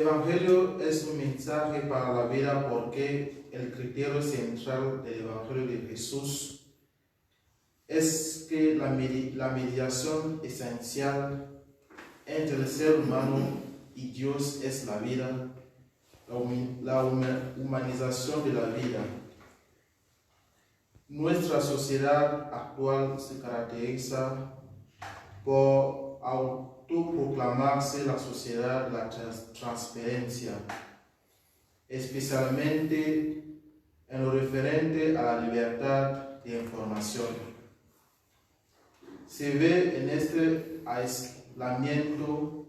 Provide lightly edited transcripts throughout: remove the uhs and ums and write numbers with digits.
Evangelio es un mensaje para la vida porque el criterio central del Evangelio de Jesús es que la mediación esencial entre el ser humano y Dios es la vida, la humanización de la vida. Nuestra sociedad actual se caracteriza por autoproclamarse la sociedad de la transparencia, especialmente en lo referente a la libertad de información. Se ve en este aislamiento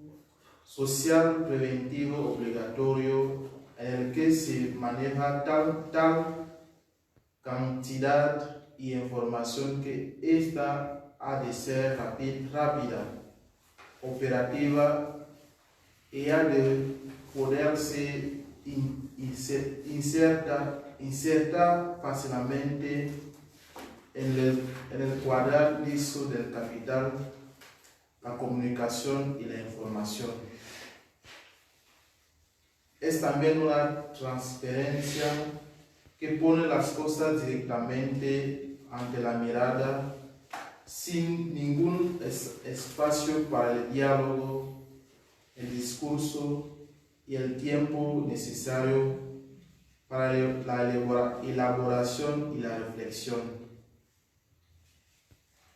social preventivo obligatorio en el que se maneja tal cantidad y información que ésta ha de ser rápida, operativa y ha de poderse insertar fácilmente en el cuadrilizo del capital, la comunicación y la información. Es también una transparencia que pone las cosas directamente ante la mirada, sin ningún espacio para el diálogo, el discurso y el tiempo necesario para la elaboración y la reflexión.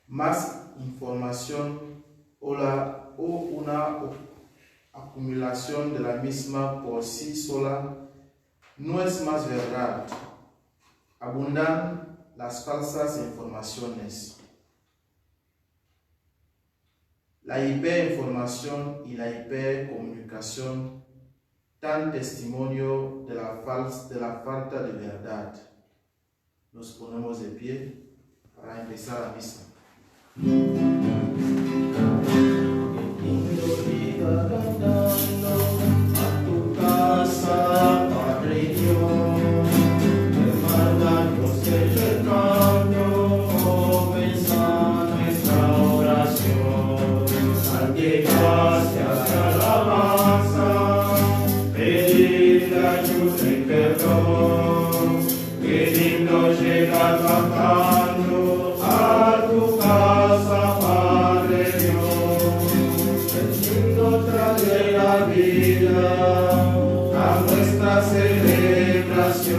Más información o una acumulación de la misma por sí sola no es más verdad. Abundan las falsas informaciones. La hiperinformación y la hipercomunicación dan testimonio de la falta de verdad. Nos ponemos de pie para empezar la misa. Cantando a tu casa, Padre Dios, hermanos acercando, comenzar nuestra oración. Darte gracias y alabanza, pedir ayuda y perdón. Qué lindo llegar cantando a tu casa, Padre Dios. Trae la vida a nuestra celebración,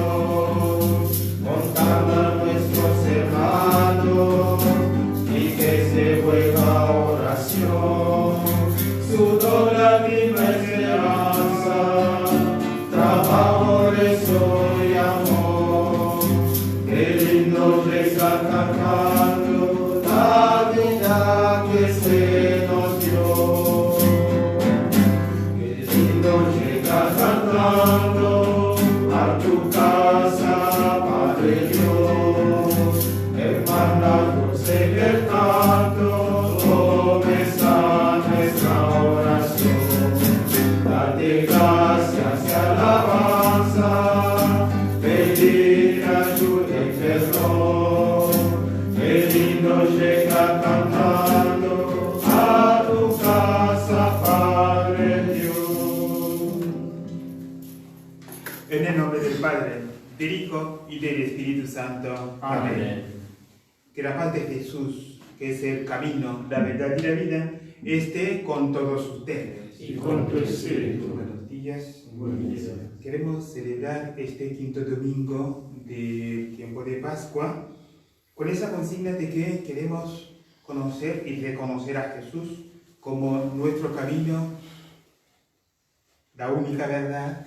contando a nuestros hermanos y que se vuelva oración. Su lágrima esperanza, trabajo, rezo y amor. Qué lindo llegar cantando la vida que se nos dio. Cantando a tu casa, Padre Dios, hermanos en el canto, comienza nuestra oración. Date gracias y alabanza, pedir ayuda y perdón. Qué lindo llegar cantando a tu casa, Padre Dios. En el nombre del Padre, del Hijo y del Espíritu Santo. Amén. Que la paz de Jesús, que es el camino, la verdad y la vida, esté con todos ustedes. Y con tu espíritu. Buenos días. Buenos días. Queremos celebrar este quinto domingo del tiempo de Pascua con esa consigna de que queremos conocer y reconocer a Jesús como nuestro camino, la única verdad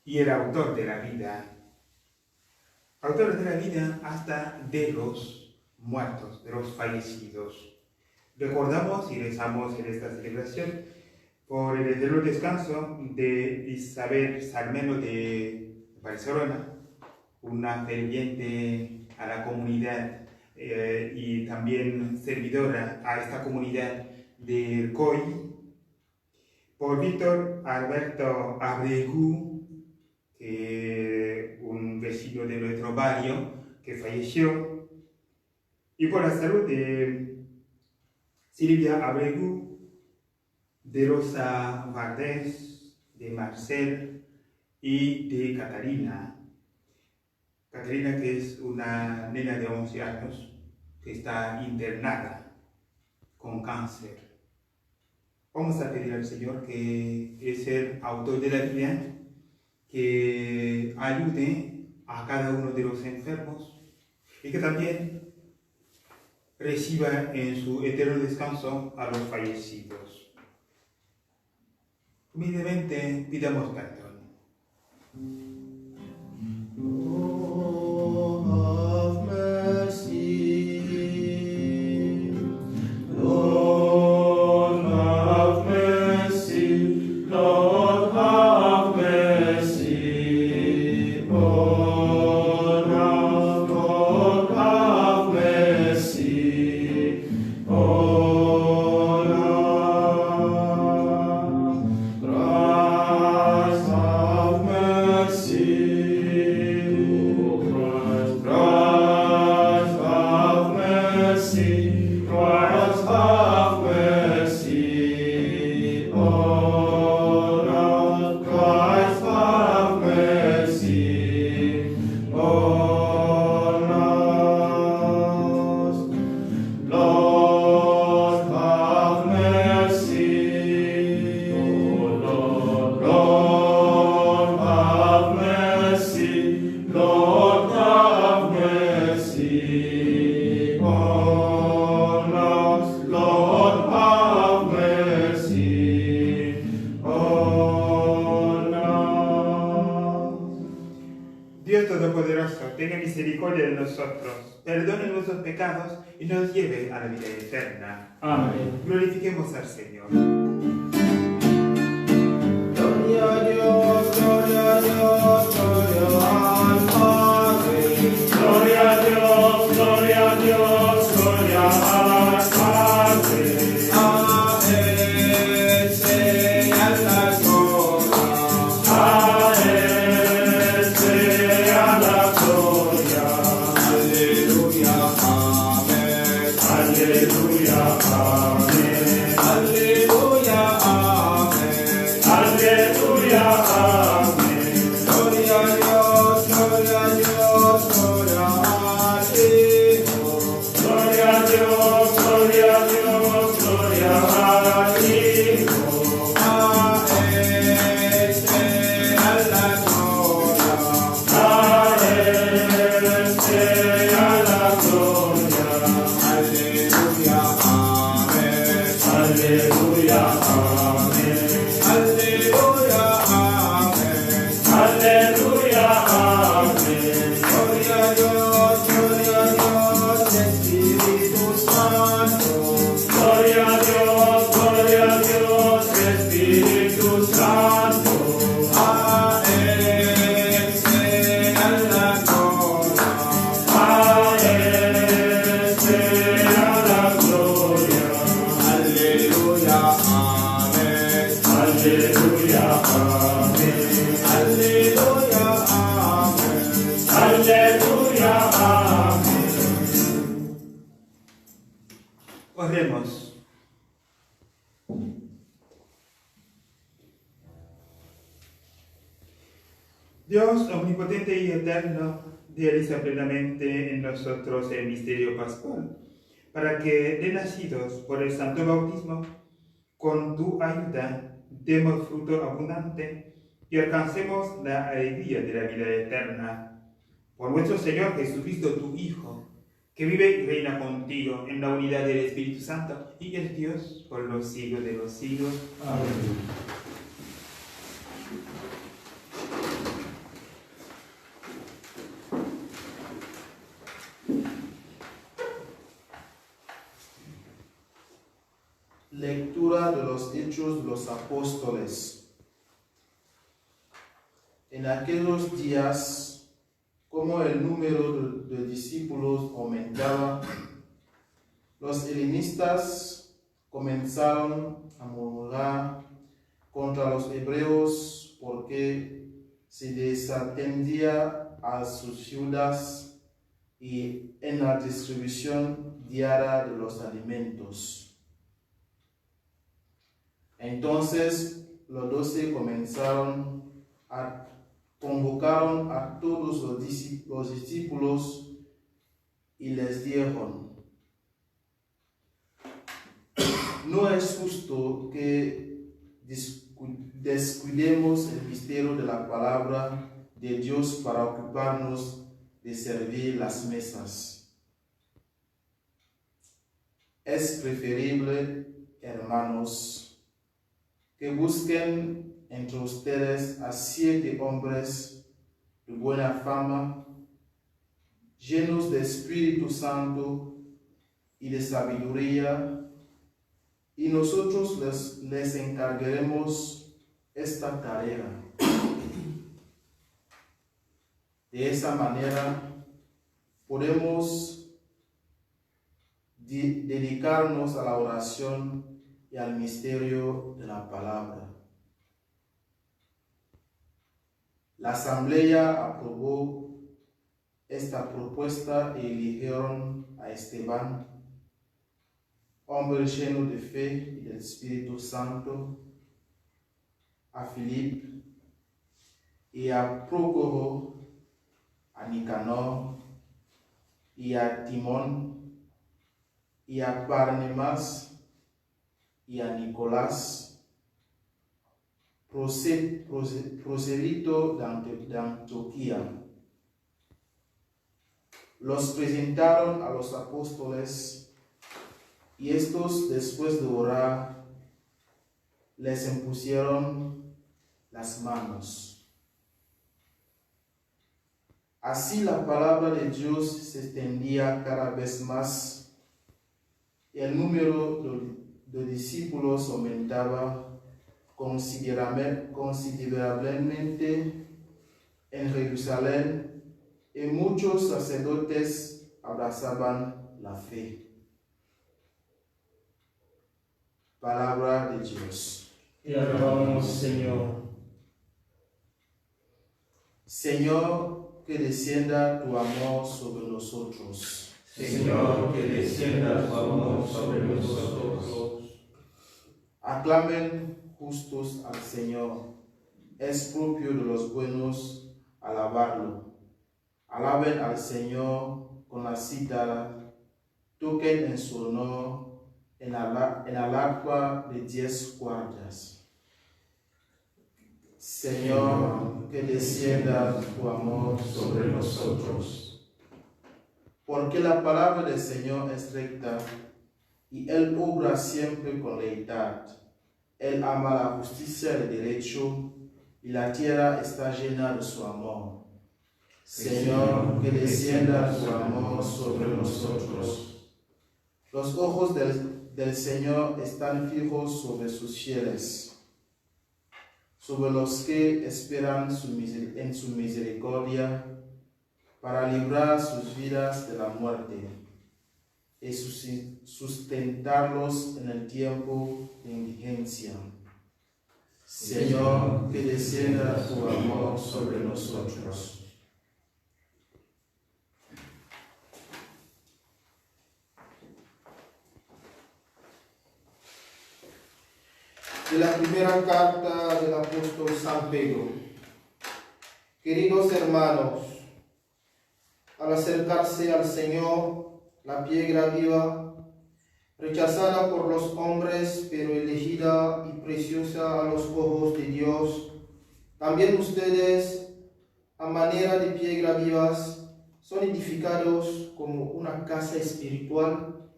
y el autor de la vida. Autor de la vida hasta de los muertos, de los fallecidos. Recordamos y rezamos en esta celebración por el eterno descanso de Isabel Salmeno de Barcelona, una ferviente a la comunidad y también servidora a esta comunidad del COI, por Víctor Alberto Abregu, un vecino de nuestro barrio que falleció, y por la salud de Silvia Abregu, de Rosa Valdés, de Marcel y de Catalina. Catalina, que es una nena de 11 años que está internada con cáncer. Vamos a pedir al Señor, que es el autor de la vida, que ayude a cada uno de los enfermos y que también reciba en su eterno descanso a los fallecidos. Humildemente pidamos perdón. Dios Todopoderoso, tenga misericordia de nosotros, perdone nuestros pecados y nos lleve a la vida eterna. Amén. Glorifiquemos al Señor. Gloria a Dios, gloria a Dios, gloria al Padre. Gloria a Dios, gloria a Dios, gloria al Padre. A Él sea la gloria. A Él sea la gloria. Aleluya, amén. Aleluya, amén. Aleluya, amén. Aleluya, amén. Gloria a Dios, gloria a Dios, gloria al Hijo. Gloria a Dios, gloria a Dios, gloria al Hijo. A Él sea la gloria. A Él sea la gloria. Aleluya, amén. Aleluya, amén. Aleluya, amén. Aleluya, amén. Gloria a Dios, Espíritu Santo. Gloria a Dios, Espíritu Santo. A Él sea la gloria. A Él sea la gloria. Aleluya, amén. Aleluya, amén. Aleluya, amén. Aleluya, amén. Oremos. Dios omnipotente y eterno, realiza plenamente en nosotros el misterio pascual, para que, renacidos por el santo bautismo, con tu ayuda, demos fruto abundante y alcancemos la alegría de la vida eterna. Por nuestro Señor Jesucristo, tu Hijo, que vive y reina contigo en la unidad del Espíritu Santo y es Dios por los siglos de los siglos. Amén. Lectura de los Hechos de los Apóstoles. En aquellos días, como el número de discípulos aumentaba, los helenistas comenzaron a murmurar contra los hebreos porque se desatendía a sus ciudades y en la distribución diaria de los alimentos. Entonces los 12 convocaron a todos los discípulos y les dijeron: no es justo que descuidemos el misterio de la palabra de Dios para ocuparnos de servir las mesas. Es preferible, hermanos, que busquen entre ustedes a 7 hombres de buena fama, llenos de Espíritu Santo y de sabiduría, y nosotros les encargaremos esta tarea. De esa manera podemos dedicarnos a la oración y al misterio de la palabra. La asamblea aprobó esta propuesta y eligieron a Esteban, hombre lleno de fe y del Espíritu Santo, a Filip y a Prócoro, a Nicanor y a Timón y a Barnabas y a Nicolás, prosélito de Antioquía. Los presentaron a los apóstoles y estos, después de orar, les impusieron las manos. Así la palabra de Dios se extendía cada vez más y el número de discípulos aumentaba considerablemente en Jerusalén, y muchos sacerdotes abrazaban la fe. Palabra de Dios. Te alabamos, Señor. Señor, que descienda tu amor sobre nosotros. Señor, que descienda tu amor sobre nosotros. Aclamen justos al Señor. Es propio de los buenos alabarlo. Alaben al Señor con la cítara. Toquen en su honor en el arpa de 10 cuerdas. Señor, que descienda tu amor sobre nosotros. Porque la palabra del Señor es recta, y Él obra siempre con lealtad. Él ama la justicia y el derecho, y la tierra está llena de su amor. Señor, que descienda tu amor sobre nosotros. Los ojos del Señor están fijos sobre sus fieles, sobre los que esperan en su misericordia, para librar sus vidas de la muerte y sustentarlos en el tiempo de indigencia. Señor, que descienda tu amor sobre nosotros. De la primera carta del apóstol San Pedro. Queridos hermanos, al acercarse al Señor, la piedra viva, rechazada por los hombres, pero elegida y preciosa a los ojos de Dios, también ustedes, a manera de piedra vivas, son edificados como una casa espiritual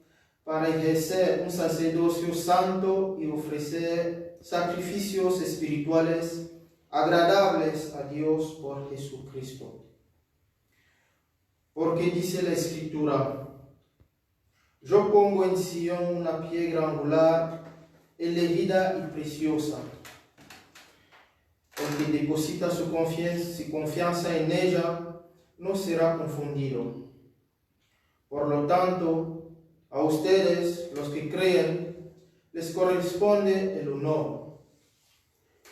para ejercer un sacerdocio santo y ofrecer sacrificios espirituales agradables a Dios por Jesucristo. Porque dice la Escritura: yo pongo en Sion una piedra angular, elegida y preciosa. El que deposita su confianza en ella no será confundido. Por lo tanto, a ustedes, los que creen, les corresponde el honor.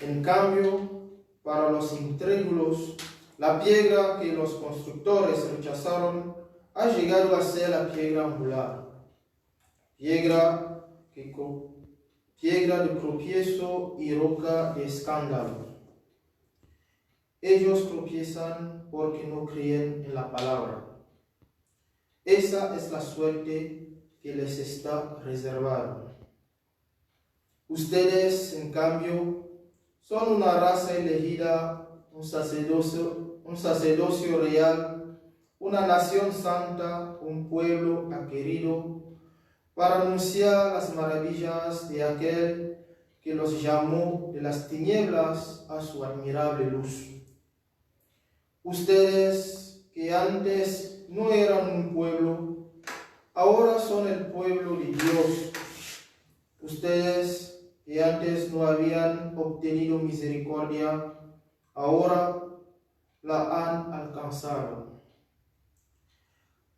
En cambio, para los incrédulos, la piedra que los constructores rechazaron ha llegado a ser la piedra angular, piedra piedra de tropiezo y roca de escándalo. Ellos tropiezan porque no creen en la palabra. Esa es la suerte que les está reservada. Ustedes, en cambio, son una raza elegida, un sacerdocio real, una nación santa, un pueblo adquirido, para anunciar las maravillas de aquel que los llamó de las tinieblas a su admirable luz. Ustedes, que antes no eran un pueblo, ahora son el pueblo de Dios. Ustedes, que antes no habían obtenido misericordia, ahora la han alcanzado.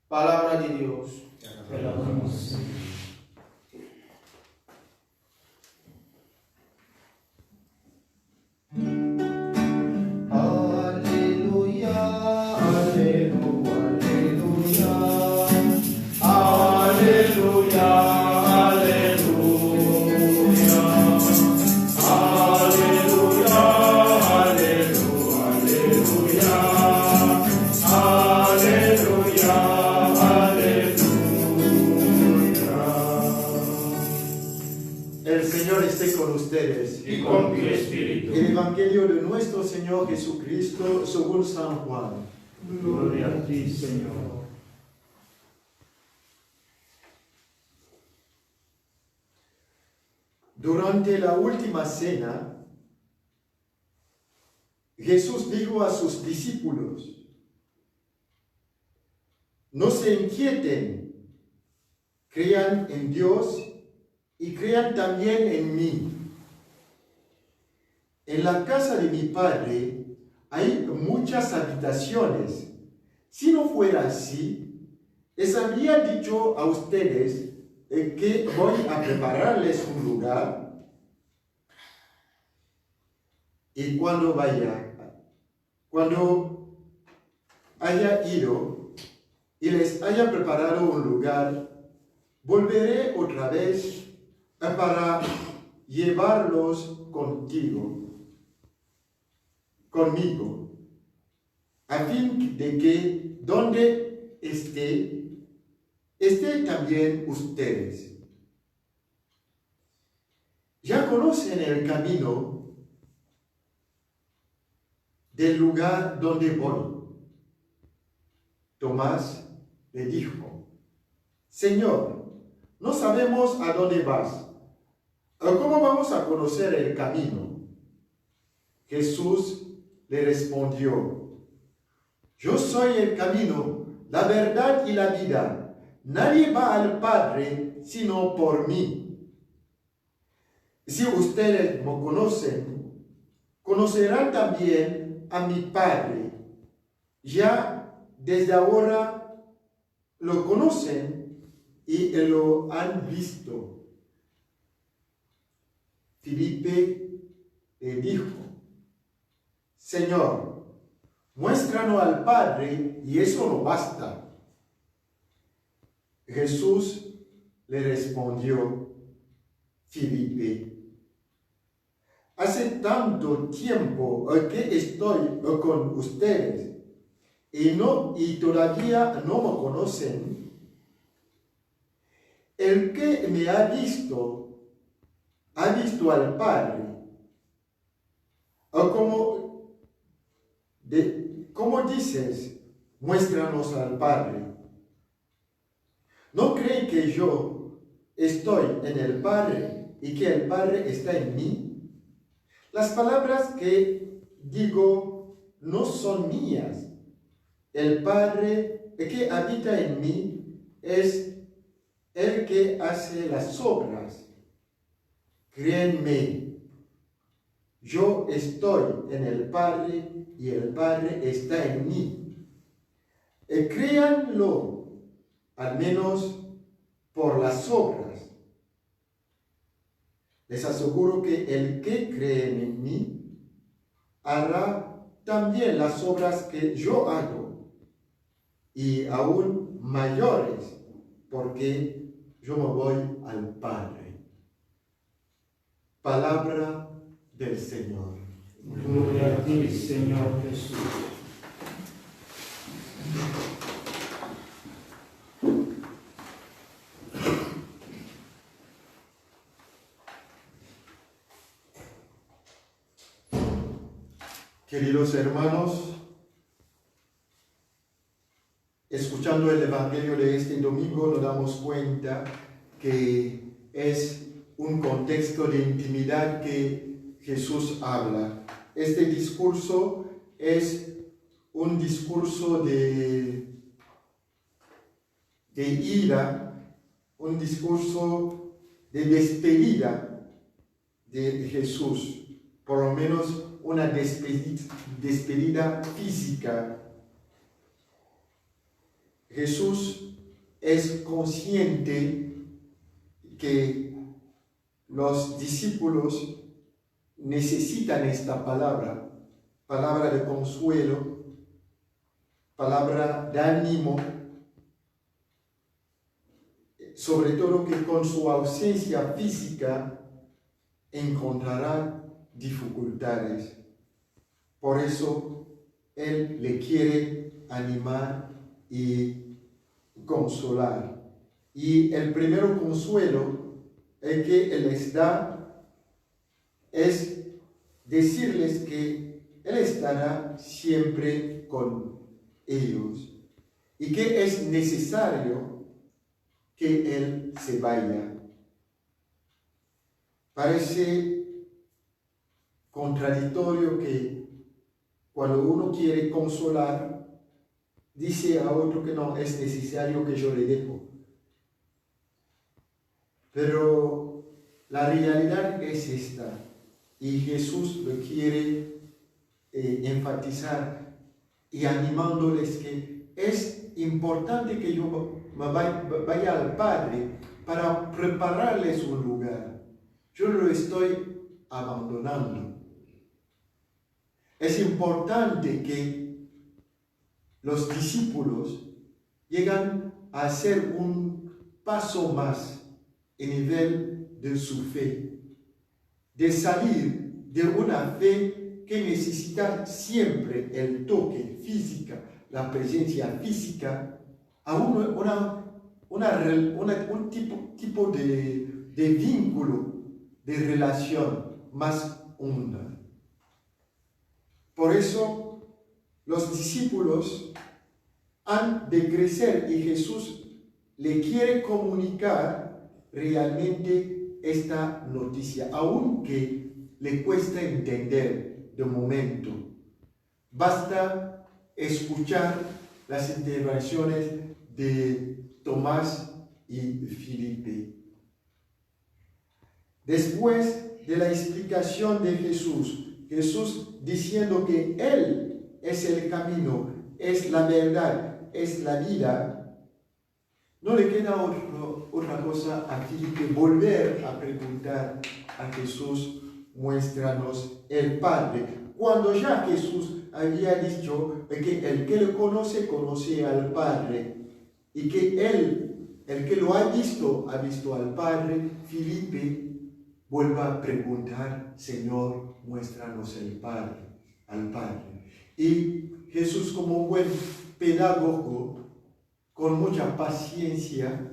Palabra de Dios. Te alabamos. Y con tu espíritu. El Evangelio de nuestro Señor Jesucristo según San Juan. Gloria a ti, Señor. Durante la última cena, Jesús dijo a sus discípulos: no se inquieten, crean en Dios y crean también en mí. En la casa de mi Padre hay muchas habitaciones. Si no fuera así, les habría dicho a ustedes que voy a prepararles un lugar. Y cuando haya ido y les haya preparado un lugar, volveré otra vez para llevarlos conmigo, a fin de que donde esté también ustedes. Ya conocen el camino del lugar donde voy. Tomás le dijo: Señor, no sabemos a dónde vas. ¿Cómo vamos a conocer el camino? Jesús le respondió: yo soy el camino, la verdad y la vida. Nadie va al Padre sino por mí. Si ustedes me conocen, conocerán también a mi Padre. Ya desde ahora lo conocen y lo han visto. Felipe le dijo: Señor, muéstranos al Padre y eso no basta. Jesús le respondió: Felipe, hace tanto tiempo que estoy con ustedes y todavía no me conocen. El que me ha visto al Padre. ¿Cómo dices, muéstranos al Padre? ¿No creen que yo estoy en el Padre y que el Padre está en mí? Las palabras que digo no son mías. El Padre que habita en mí es el que hace las obras. Créanme, yo estoy en el Padre y el Padre está en mí. Créanlo, al menos por las obras. Les aseguro que el que cree en mí hará también las obras que yo hago, y aún mayores, porque yo me voy al Padre. Palabra del Señor. Gloria a ti, Señor Jesús. Queridos hermanos, escuchando el Evangelio de este domingo nos damos cuenta que es un contexto de intimidad que Jesús habla. Este discurso es un discurso de ira, un discurso de despedida de Jesús, por lo menos una despedida física. Jesús es consciente que los discípulos necesitan esta palabra, palabra de consuelo, palabra de ánimo, sobre todo que con su ausencia física encontrará dificultades. Por eso Él le quiere animar y consolar. Y el primer consuelo que Él les da es decirles que Él estará siempre con ellos y que es necesario que Él se vaya. Parece contradictorio que cuando uno quiere consolar, dice a otro que no, es necesario que yo le dejo. Pero la realidad es esta, y Jesús lo quiere enfatizar y animándoles que es importante que yo vaya al Padre para prepararles un lugar. Yo lo estoy abandonando. Es importante que los discípulos llegan a hacer un paso más en nivel de su fe, de salir de una fe que necesita siempre el toque físico, la presencia física, a un tipo de vínculo, de relación más honda. Por eso los discípulos han de crecer y Jesús le quiere comunicar realmente esta noticia, aunque le cuesta entender de momento. Basta escuchar las intervenciones de Tomás y Felipe. Después de la explicación de Jesús diciendo que Él es el camino, es la verdad, es la vida, no le queda otra cosa a Felipe volver a preguntar a Jesús, muéstranos el Padre. Cuando ya Jesús había dicho que el que lo conoce, conoce al Padre, y que el que lo ha visto al Padre, Felipe vuelve a preguntar, Señor, muéstranos el Padre, al Padre. Y Jesús, como un buen pedagogo, con mucha paciencia,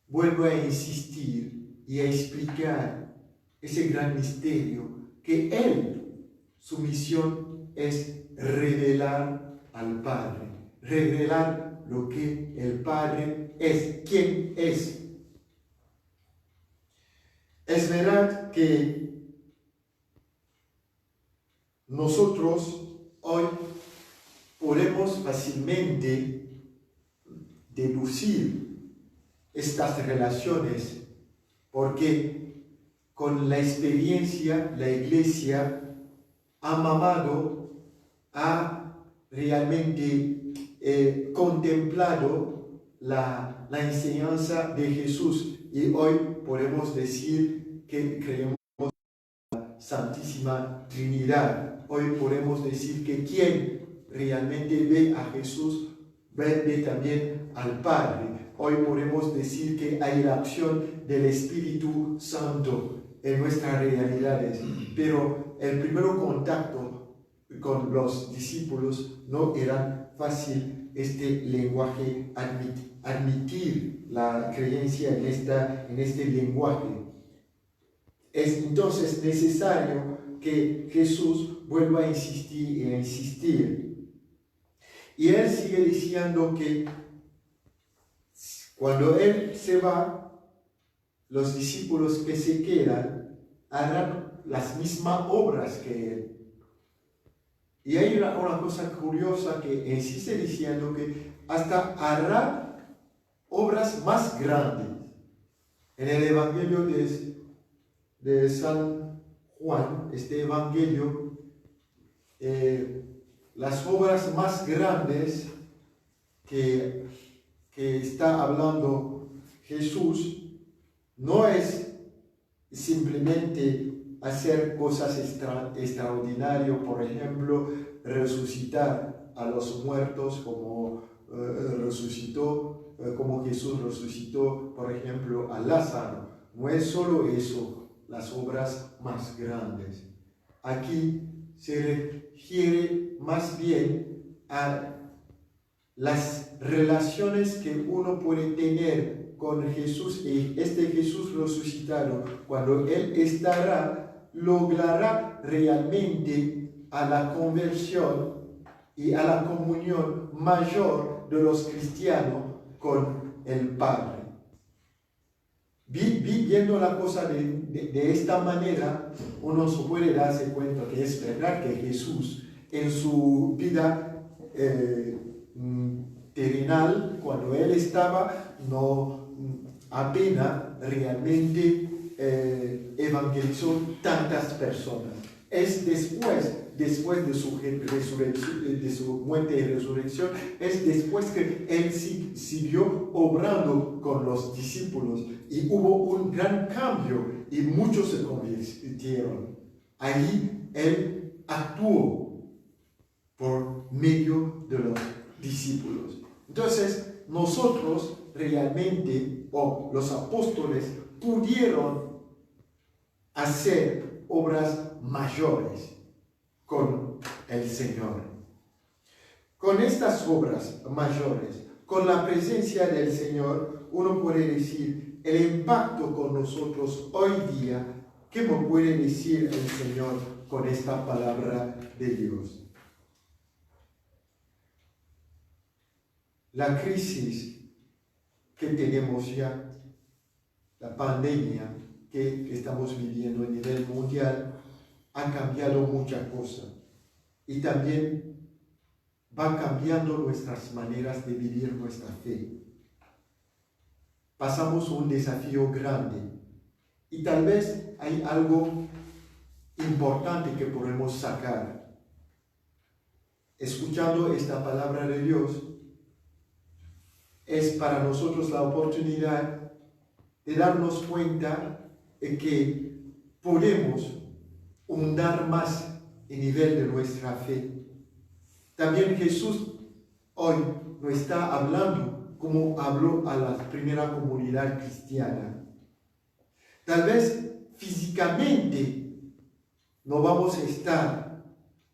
vuelve a insistir y a explicar ese gran misterio, que Él, su misión es revelar al Padre, revelar lo que el Padre es, quién es. Es verdad que nosotros hoy podemos fácilmente deducir estas relaciones porque con la experiencia la Iglesia ha mamado, ha realmente contemplado la enseñanza de Jesús y hoy podemos decir que creemos en la Santísima Trinidad. Hoy podemos decir que quien realmente ve a Jesús ve también al Padre. Hoy podemos decir que hay la acción del Espíritu Santo en nuestras realidades, pero el primer contacto con los discípulos no era fácil este lenguaje, admitir la creencia en este lenguaje. Es entonces necesario que Jesús vuelva a insistir e insistir. Y él sigue diciendo que cuando él se va, los discípulos que se quedan harán las mismas obras que él. Y hay una cosa curiosa que insiste diciendo que hasta hará obras más grandes. En el Evangelio de San Juan, este Evangelio, las obras más grandes que está hablando Jesús no es simplemente hacer cosas extraordinarias, por ejemplo, resucitar a los muertos como como Jesús resucitó, por ejemplo, a Lázaro. No es solo eso, las obras más grandes. Aquí se refiere más bien a las relaciones que uno puede tener con Jesús, y este Jesús resucitado, cuando Él logrará realmente a la conversión y a la comunión mayor de los cristianos con el Padre. Viendo la cosa de esta manera, uno se puede darse cuenta que es verdad que Jesús en su vida terrenal, cuando Él estaba, no apenas realmente evangelizó tantas personas. Es después de su resurrección, de su muerte y resurrección, es después que Él siguió obrando con los discípulos y hubo un gran cambio y muchos se convirtieron. Ahí Él actuó por medio de los discípulos. Entonces, nosotros realmente, o los apóstoles, pudieron hacer obras mayores con el Señor. Con estas obras mayores, con la presencia del Señor, uno puede decir el impacto con nosotros hoy día. ¿Qué me puede decir el Señor con esta palabra de Dios? La crisis que tenemos ya, la pandemia que estamos viviendo a nivel mundial, ha cambiado muchas cosas y también va cambiando nuestras maneras de vivir nuestra fe. Pasamos un desafío grande y tal vez hay algo importante que podemos sacar. Escuchando esta palabra de Dios, es para nosotros la oportunidad de darnos cuenta de que podemos ahondar más el nivel de nuestra fe. También Jesús hoy nos está hablando como habló a la primera comunidad cristiana. Tal vez físicamente no vamos a estar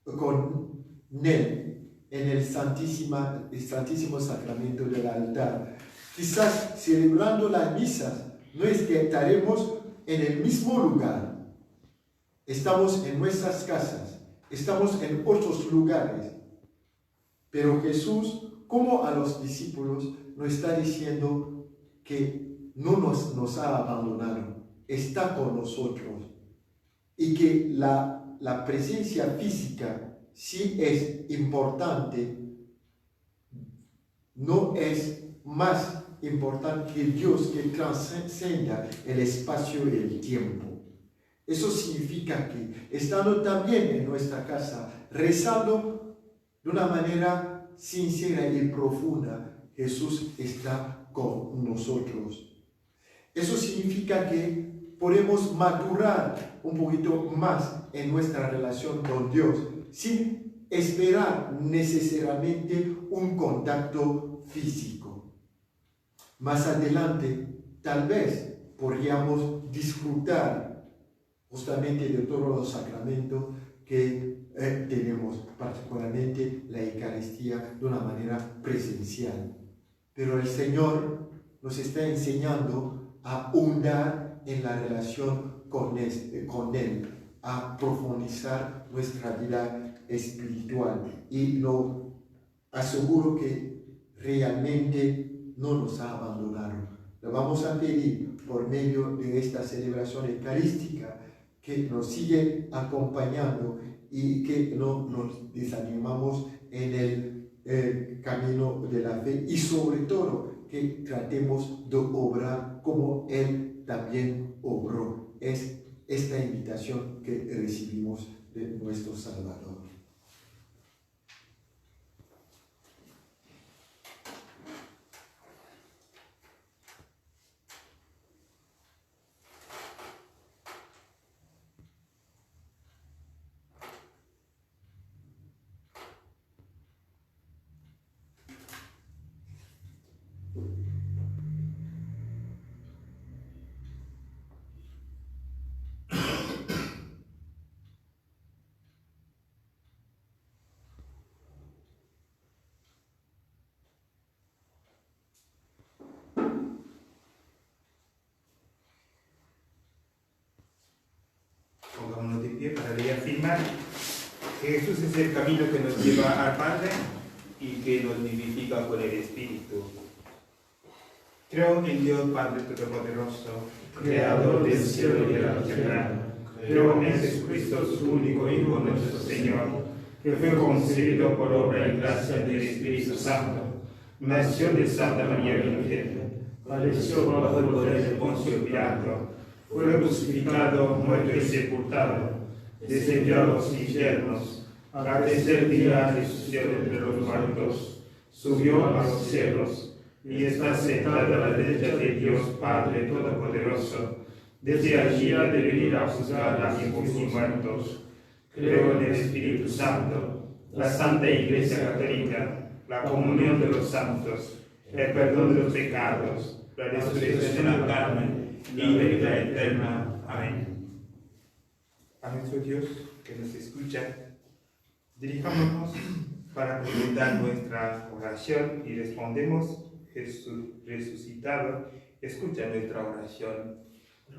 con Él en el Santísimo Sacramento del altar. Quizás celebrando las misas, no es que estaremos en el mismo lugar. Estamos en nuestras casas, estamos en otros lugares. Pero Jesús, como a los discípulos, nos está diciendo que no nos ha abandonado, está con nosotros. Y que la presencia física sí es importante, no es más importante que Dios, que trascienda el espacio y el tiempo. Eso significa que, estando también en nuestra casa, rezando de una manera sincera y profunda, Jesús está con nosotros. Eso significa que podemos madurar un poquito más en nuestra relación con Dios, sin esperar necesariamente un contacto físico. Más adelante, tal vez podríamos disfrutar justamente de todos los sacramentos que tenemos, particularmente la Eucaristía, de una manera presencial. Pero el Señor nos está enseñando a hundar en la relación con Él, a profundizar nuestra vida espiritual. Y lo aseguro que realmente no nos ha abandonado. Le vamos a pedir por medio de esta celebración eucarística que nos sigue acompañando y que no nos desanimamos en el camino de la fe, y sobre todo que tratemos de obrar como Él también obró. Es esta invitación que recibimos de nuestro Salvador. Pongámonos de pie para reafirmar que Jesús es el camino que nos lleva al Padre y que nos vivifica con el Espíritu. Creo en Dios Padre Todopoderoso, Creador del cielo y de la tierra. Creo en Jesucristo, su único Hijo, nuestro Señor, que fue concebido por obra y gracia del Espíritu Santo. Nació de Santa María Virgen, padeció bajo el poder de Poncio Pilato, fue crucificado, muerto y sepultado, descendió a los infiernos, al tercer día resucitó entre los muertos, subió a los cielos, y está sentado a la derecha de Dios Padre Todopoderoso. Desde allí ha de venir a juzgar a vivos y muertos. Creo en el Espíritu Santo, la Santa Iglesia Católica, la comunión de los santos, el perdón de los pecados, la resurrección de la carne y la vida eterna. Amén. A nuestro Dios que nos escucha, dirijámonos para presentar nuestra oración y respondemos: Jesús resucitado, escucha nuestra oración.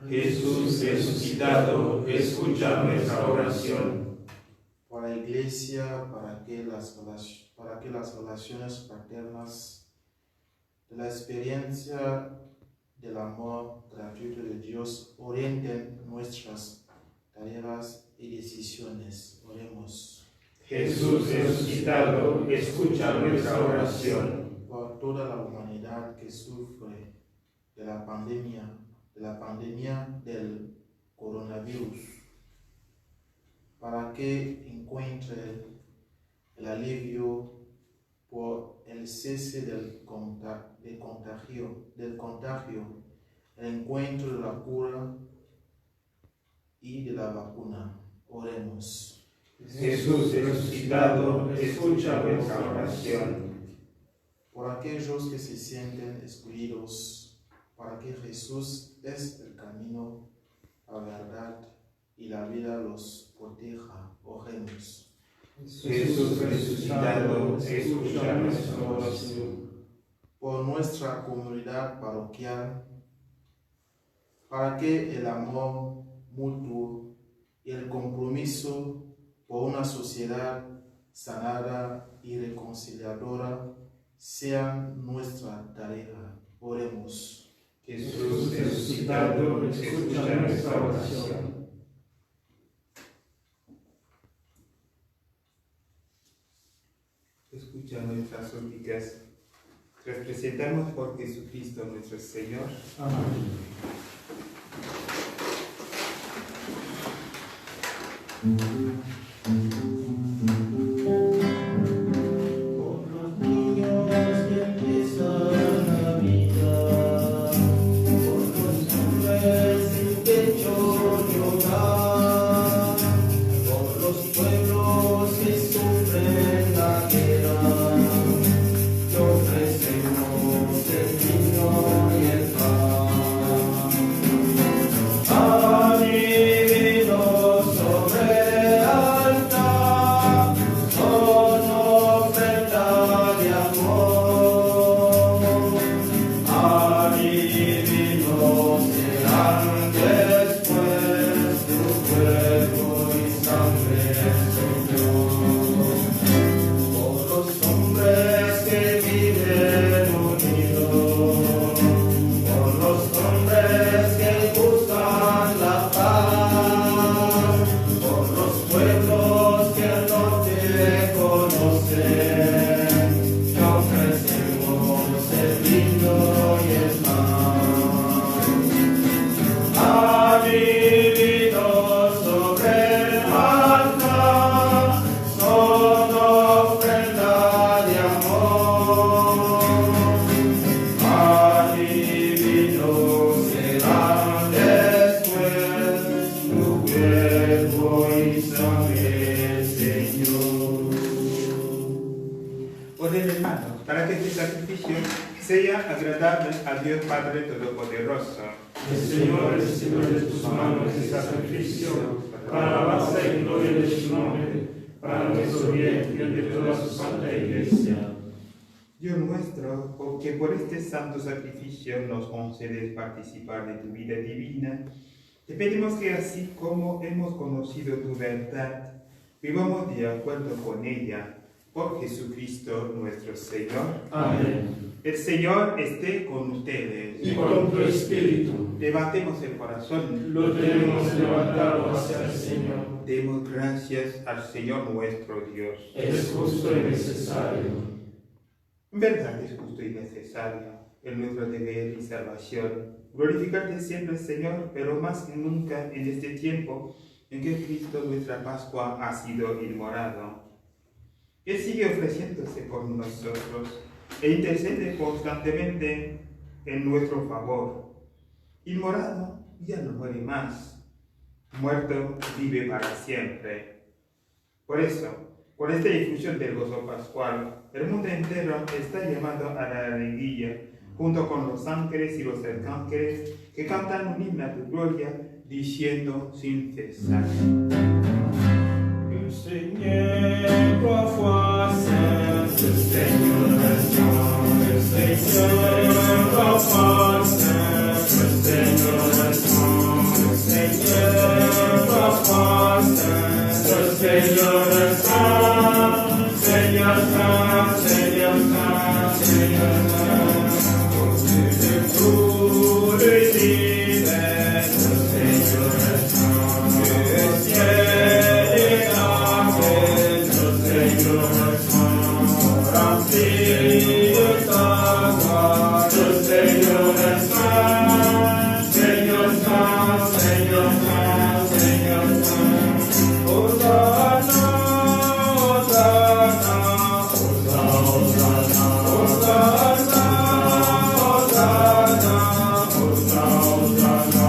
Jesús resucitado, escucha nuestra oración. Por la Iglesia, para que las relaciones fraternas de la experiencia del amor gratuito de Dios orienten nuestras tareas y decisiones. Oremos. Jesús resucitado, escucha nuestra oración. Por toda la humanidad que sufre de la pandemia del coronavirus, para que encuentre el alivio por el cese del contagio, el encuentro de la cura y de la vacuna. Oremos. Jesús resucitado, escucha nuestra oración. Por aquellos que se sienten excluidos, para que Jesús es el camino, la verdad y la vida los proteja. Oremos. Jesús resucitado, escucha nuestra oración. Por nuestra comunidad parroquial, para que el amor mutuo y el compromiso por una sociedad sanada y reconciliadora sean nuestra tarea. Oremos. Jesús resucitado, escucha nuestra oración. Escucha nuestras súplicas. Las presentamos por Jesucristo nuestro Señor. Amén. Amén. Sea agradable a Dios Padre Todopoderoso. El Señor recibe de tus manos ese sacrificio para alabanza y gloria de su nombre, para nuestro bien y el de toda su santa Iglesia. Dios nuestro, porque por este santo sacrificio nos concedes participar de tu vida divina, te pedimos que así como hemos conocido tu verdad, vivamos de acuerdo con ella, por Jesucristo nuestro Señor. Amén. El Señor esté con ustedes. Y con tu espíritu. Levantemos el corazón. Lo tenemos levantado hacia el Señor. Demos gracias al Señor nuestro Dios. Es justo y necesario. En verdad es justo y necesario, es nuestro deber y salvación, glorificarte siempre, Señor, pero más que nunca en este tiempo en que Cristo, nuestra Pascua, ha sido inmolado. Él sigue ofreciéndose por nosotros e intercede constantemente en nuestro favor. Inmolado ya no muere más, muerto vive para siempre. Por eso, con esta difusión del gozo pascual, el mundo entero está llamado a la alegría, junto con los ángeles y los arcángeles que cantan un himno a tu gloria, diciendo sin cesar. Le Seigneur, parfois saint, le Seigneur est grand, le Seigneur, parfois saint, le Seigneur est grand, le Seigneur, parfois saint, le Seigneur est saint, Seigneur saint, Seigneur saint, Seigneur saint, au-dessus de tout l'univers, le Seigneur est saint, le ciel est rempli, le Seigneur est saint, rempli de ta gloire, le Seigneur est saint, Seigneur saint, Seigneur saint, Seigneur saint, Hosanna, Hosanna, Hosanna, Hosanna, Hosanna, Hosanna,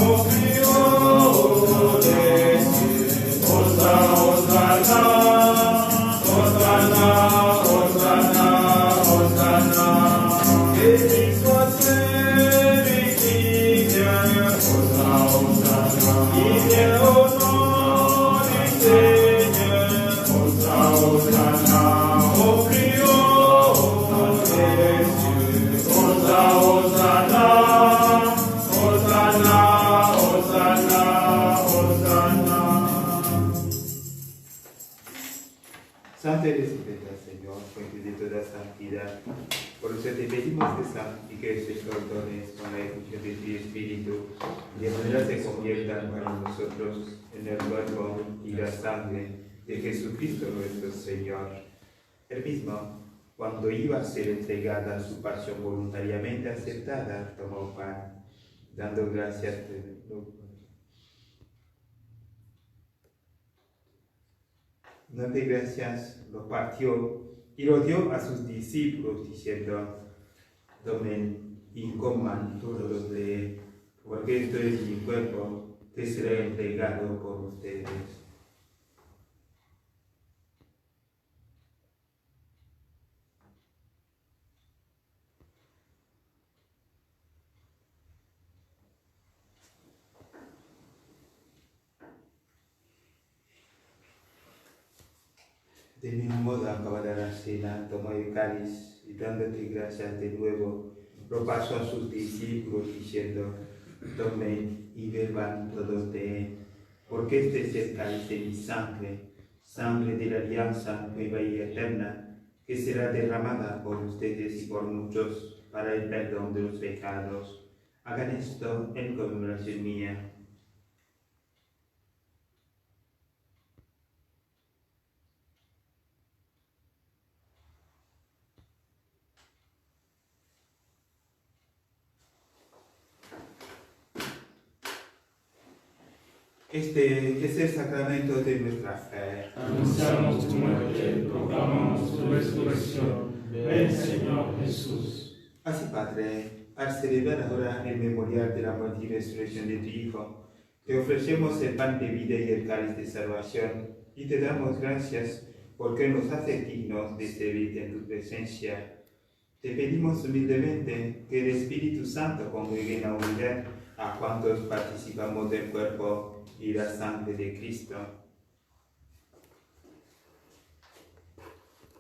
au plus haut des cieux, Hosanna, Hosanna, Hosanna, Hosanna, béni soit celui qui vient, Hosanna, qui vient au nom du Seigneur, Hosanna, au plus haut des cieux, Hosanna, Hosanna, Hosanna, Hosanna. Santo eres y verdad, Señor, fuente de toda santidad. Por eso te pedimos que santifiques estos dones con la efusión de tu Espíritu, de manera que se conviertan para nosotros en el cuerpo y la sangre de Jesucristo nuestro Señor. El mismo, cuando iba a ser entregada a su pasión voluntariamente aceptada, tomó pan, dando gracias dando gracias, lo partió y lo dio a sus discípulos, diciendo: tomen y coman todos de él, porque esto es mi cuerpo, que será entregado por ustedes. Del mismo modo, acabada la cena, tomó el cáliz y dándote gracias de nuevo, lo pasó a sus discípulos diciendo: tomen y beban todos de él, porque este es el cáliz de mi sangre, sangre de la alianza nueva y eterna, que será derramada por ustedes y por muchos para el perdón de los pecados. Hagan esto en conmemoración mía. Este es el sacramento de nuestra fe. Anunciamos tu muerte, proclamamos tu resurrección. Ven, Señor Jesús. Así, Padre, al celebrar ahora el memorial de la muerte y resurrección de tu Hijo, te ofrecemos el pan de vida y el cáliz de salvación, y te damos gracias porque nos hace dignos de servirte en tu presencia. Te pedimos humildemente que el Espíritu Santo congregue en la unidad a cuantos participamos del cuerpo y la sangre de Cristo.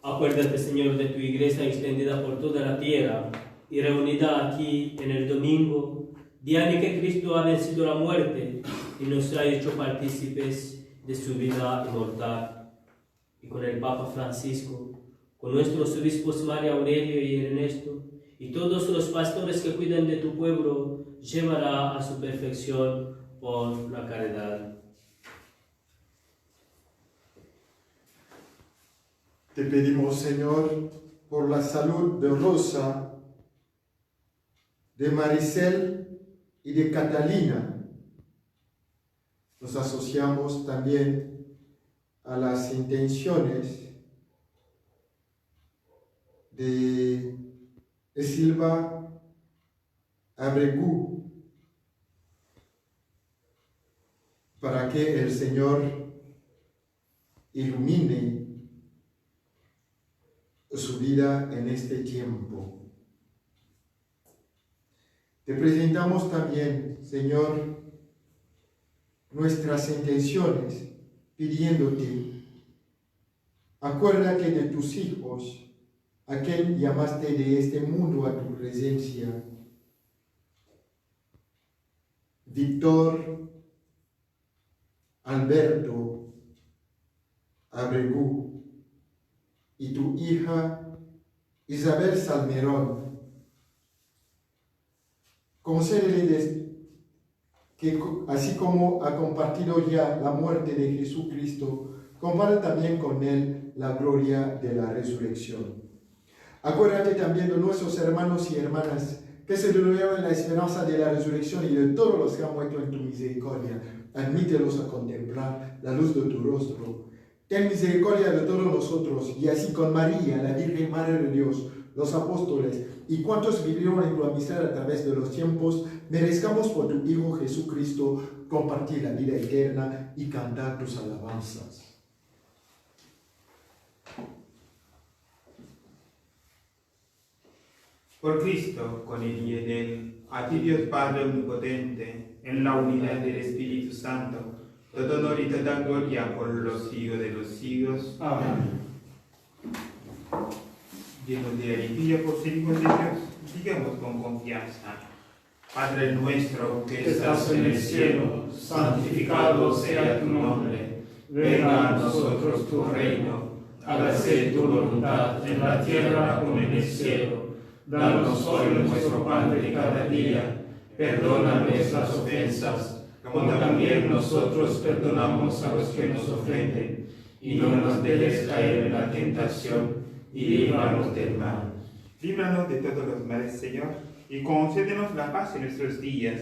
Acuérdate, Señor, de tu iglesia extendida por toda la tierra y reunida aquí en el domingo, día en que Cristo ha vencido la muerte y nos ha hecho partícipes de su vida inmortal. Y con el Papa Francisco, con nuestros obispos María Aurelio y Ernesto, y todos los pastores que cuidan de tu pueblo, llevará a su perfección por la caridad. Te pedimos, Señor, por la salud de Rosa, de Maricel y de Catalina. Nos asociamos también a las intenciones de Silva Abregu, para que el Señor ilumine su vida en este tiempo. Te presentamos también, Señor, nuestras intenciones, pidiéndote, acuérdate de tus hijos, a quien llamaste de este mundo a tu presencia. Víctor Alberto Abregu y tu hija Isabel Salmerón. Concédele que, así como ha compartido ya la muerte de Jesucristo, comparte también con él la gloria de la resurrección. Acuérdate también de nuestros hermanos y hermanas que se durmieron en la esperanza de la resurrección y de todos los que han muerto en tu misericordia. Admítelos a contemplar la luz de tu rostro. Ten misericordia de todos nosotros, y así con María, la Virgen Madre de Dios, los apóstoles y cuantos vivieron en tu amistad a través de los tiempos, merezcamos por tu Hijo Jesucristo compartir la vida eterna y cantar tus alabanzas. Por Cristo, con él y en él, a ti Dios Padre Omnipotente, en la unidad del Espíritu Santo, todo honor y toda gloria por los siglos de los siglos. Amén. Llenos de alegría por ser hijos de Dios, digamos con confianza: Padre nuestro que estás en el cielo, santificado sea tu nombre. Venga a nosotros tu reino. Hágase tu voluntad en la tierra como en el cielo. Danos hoy nuestro pan de cada día. Perdona nuestras ofensas, como también nosotros perdonamos a los que nos ofenden. Y no nos dejes caer en la tentación, y líbranos del mal. Líbranos de todos los males, Señor, y concédenos la paz en nuestros días,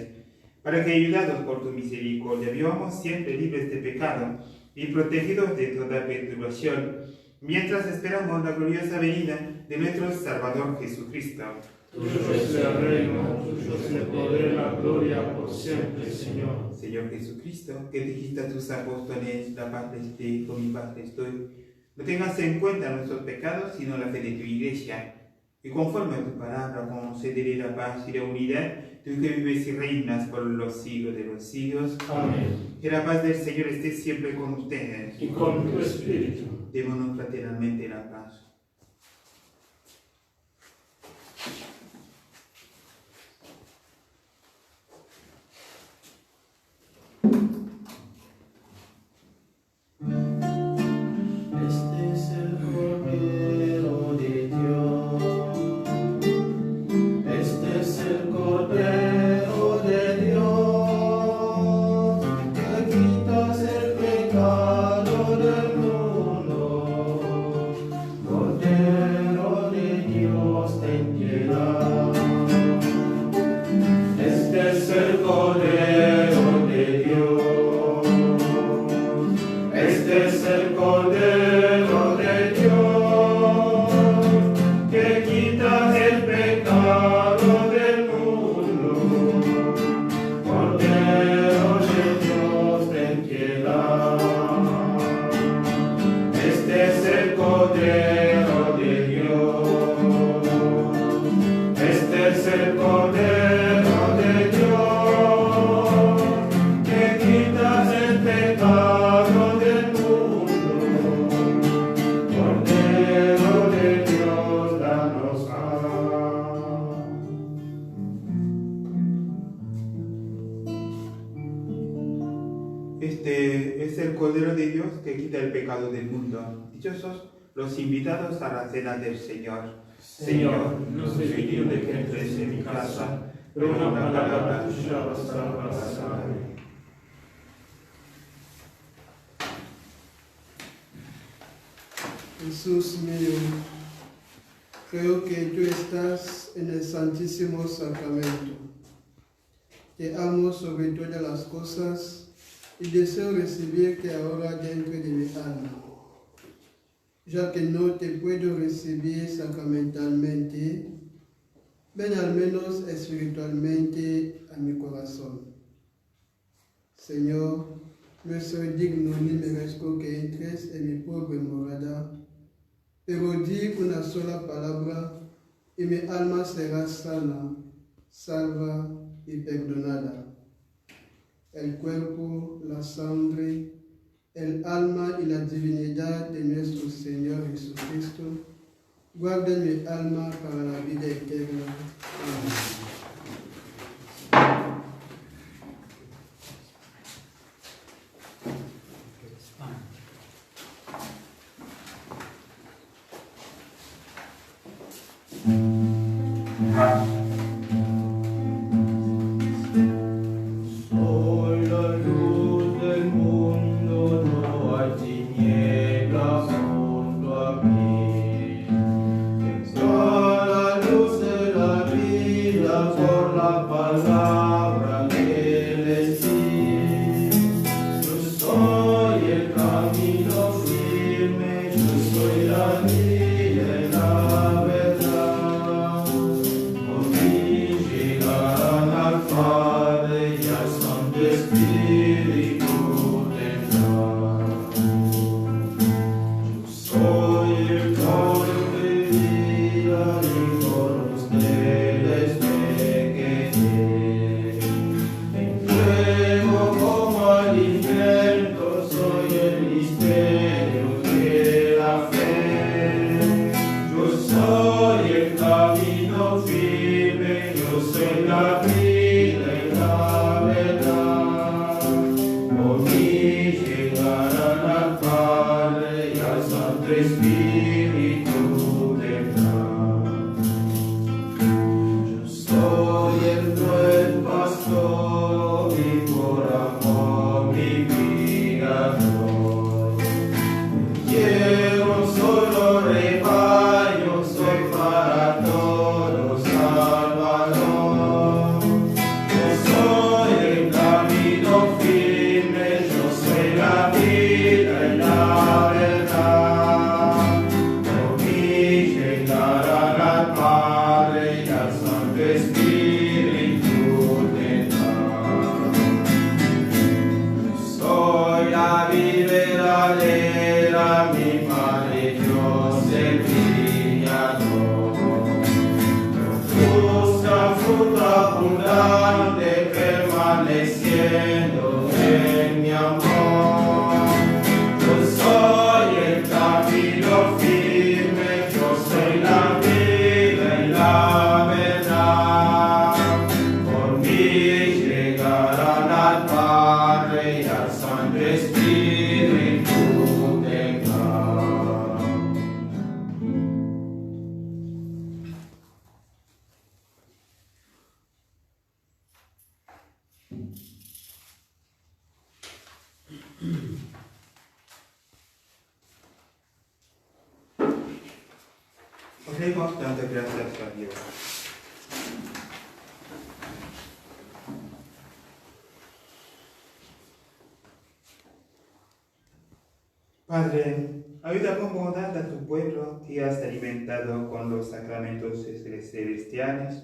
para que, ayudados por tu misericordia, vivamos siempre libres de pecado y protegidos de toda perturbación, mientras esperamos la gloriosa venida de nuestro Salvador Jesucristo. Tuyo es el reino, tuyo es el poder, la gloria por siempre, Señor. Señor Jesucristo, que dijiste a tus apóstoles: la paz les dejo, con mi paz les doy, no tengas en cuenta nuestros pecados, sino la fe de tu Iglesia, y conforme a tu palabra concédele la paz y la unidad, tú que vives y reinas por los siglos de los siglos. Amén. Que la paz del Señor esté siempre con ustedes. Y con tu espíritu. Démonos fraternalmente la paz. Este es el Cordero de Dios. Este es el Cordero de Dios, que quitas el pecado del mundo. Por es el Cordero de Dios, que quitas el pecado del mundo. Cordero de Dios, danos paz. Este es el Cordero de Dios que quita el pecado del mundo. Dichosos los invitados a la cena del Señor. Señor, no soy digno de que entres en mi casa, pero una palabra tuya bastará para sanarme. Jesús mío, creo que tú estás en el Santísimo Sacramento. Te amo sobre todas las cosas y deseo recibirte ahora dentro de mi alma. Ya que no te puedo recibir sacramentalmente, ven al menos espiritualmente a mi corazón. Señor, no soy digno ni merezco que entres en mi pobre morada, pero di una sola palabra y mi alma será sana, salva y perdonada. El cuerpo, la sangre, el alma y la divinidad de nuestro Señor Jesucristo guarden mi alma para la vida eterna. Amén. Soy la luz del mundo, no hay tinieblas junto a mí. Soy la luz de la vida por la palabra que les di. Yo soy el camino firme, yo soy la vida y la verdad. Por mí llegarán al Padre y al Santo Espíritu tendrán. Yo soy el pan de vida y por ustedes me quedé. Entrego como alimento, soy el misterio de la fe. Yo soy el camino firme, yo soy la vida y la verdad. Por mí llegarán al Padre y al Santo Espíritu tendrán. Yo soy el buen pastor y por amor mi vida doy. Quiero solo rebaño, soy para todos salvador. Yo soy el camino firme, yo soy la vida y la verdad. Por mí llegarán al Padre y al Santo Espíritu tendrán. Soy la vida verdadera, mi Padre Dios el Criador. Busca fruto abundante, permaneciendo en mi amor. Yo soy el camino firme, yo soy la vida y la verdad. Por mí llegarán al Padre y al Santo Espíritu tendrán. Oremos dando gracias a Dios. Padre, ayuda con bondad a tu pueblo que has alimentado con los sacramentos celestiales.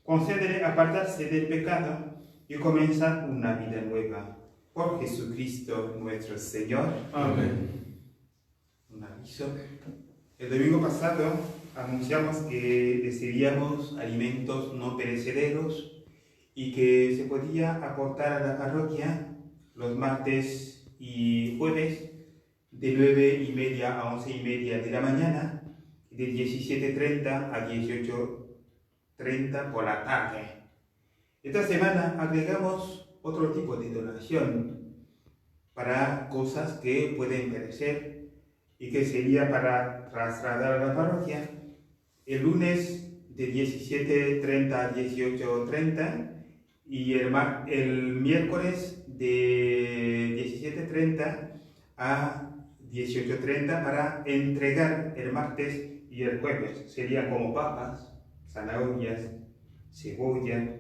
Concédele apartarse del pecado y comenzar una vida nueva. Por Jesucristo nuestro Señor. Amén. Un aviso. El domingo pasado anunciamos que recibíamos alimentos no perecederos y que se podía aportar a la parroquia los martes y jueves de 9:30 a 11:30 de la mañana, de 17:30 a 18:30 por la tarde. Esta semana agregamos otro tipo de donación para cosas que pueden perecer y que sería para trasladar a la parroquia el lunes de 17:30 a 18:30 y el miércoles de 17:30 a 18:30 para entregar el martes y el jueves. Serían como papas, zanahorias, cebolla,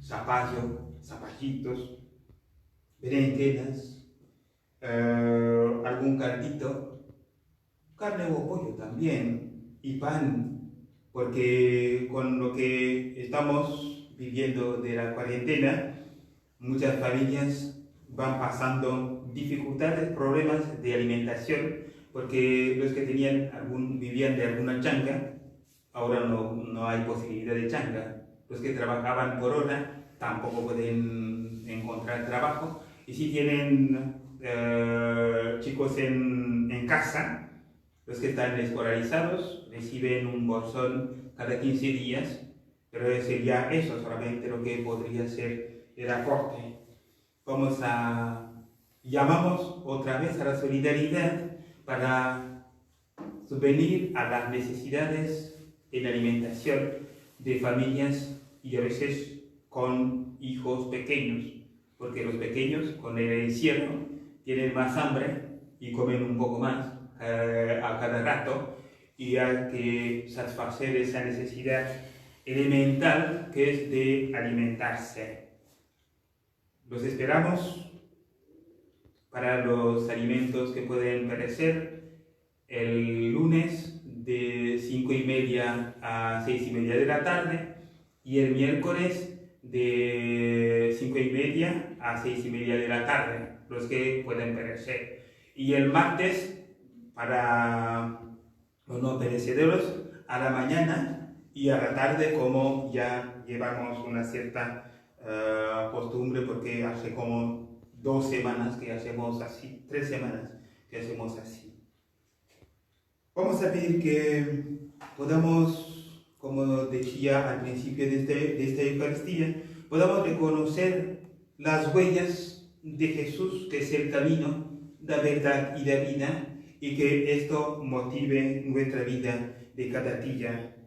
zapallitos, berenjenas, algún caldito, carne o pollo también, y pan, porque con lo que estamos viviendo de la cuarentena, muchas familias van pasando dificultades, problemas de alimentación, porque los que vivían de alguna changa, ahora no hay posibilidad de changa. Los que trabajaban por hora tampoco pueden encontrar trabajo, y si tienen chicos en casa, los que están escolarizados reciben un bolsón cada 15 días, pero sería eso solamente lo que podría ser el aporte. Llamamos otra vez a la solidaridad para subvenir a las necesidades en alimentación de familias y a veces con hijos pequeños, porque los pequeños con el encierro tienen más hambre y comen un poco más a cada rato, y hay que satisfacer esa necesidad elemental que es de alimentarse. Los esperamos para los alimentos que pueden perecer el lunes de 5:30 a 6:30 de la tarde y el miércoles de 5:30 a 6:30 de la tarde, los que pueden perecer. Y el martes para los no perecederos a la mañana y a la tarde, como ya llevamos una cierta costumbre, porque hace como 2 semanas que hacemos así, 3 semanas que hacemos así. Vamos a pedir que podamos, como decía al principio de esta Eucaristía, podamos reconocer las huellas de Jesús, que es el camino, la verdad y la vida, y que esto motive nuestra vida de cada día.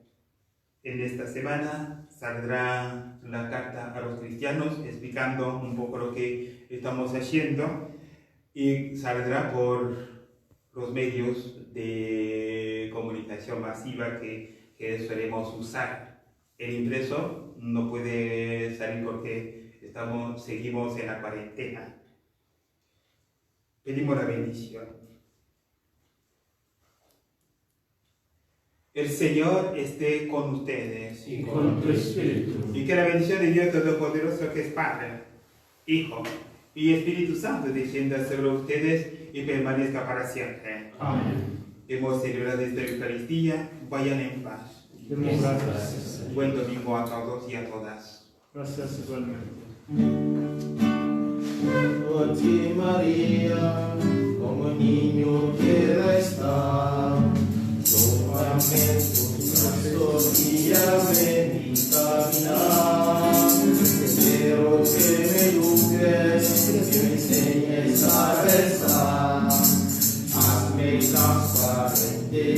En esta semana saldrá la carta a los cristianos explicando un poco lo que estamos haciendo, y saldrá por los medios de comunicación masiva que solemos usar. El impreso no puede salir porque seguimos en la cuarentena. Pedimos la bendición. El Señor esté con ustedes Y con tu espíritu. y que la bendición de Dios Todopoderoso, que es Padre, Hijo y Espíritu Santo, descienda sobre ustedes y permanezca para siempre. Amén. Hemos celebrado esta Eucaristía. Vayan en paz. Demos gracias. Buen domingo a todos y a todas. Gracias igualmente. A ti, María, como niño quiera estar, tómame tus brazos y guíame mi caminar. Quiero que me eduques, que me enseñes a rezar, hazme transparente y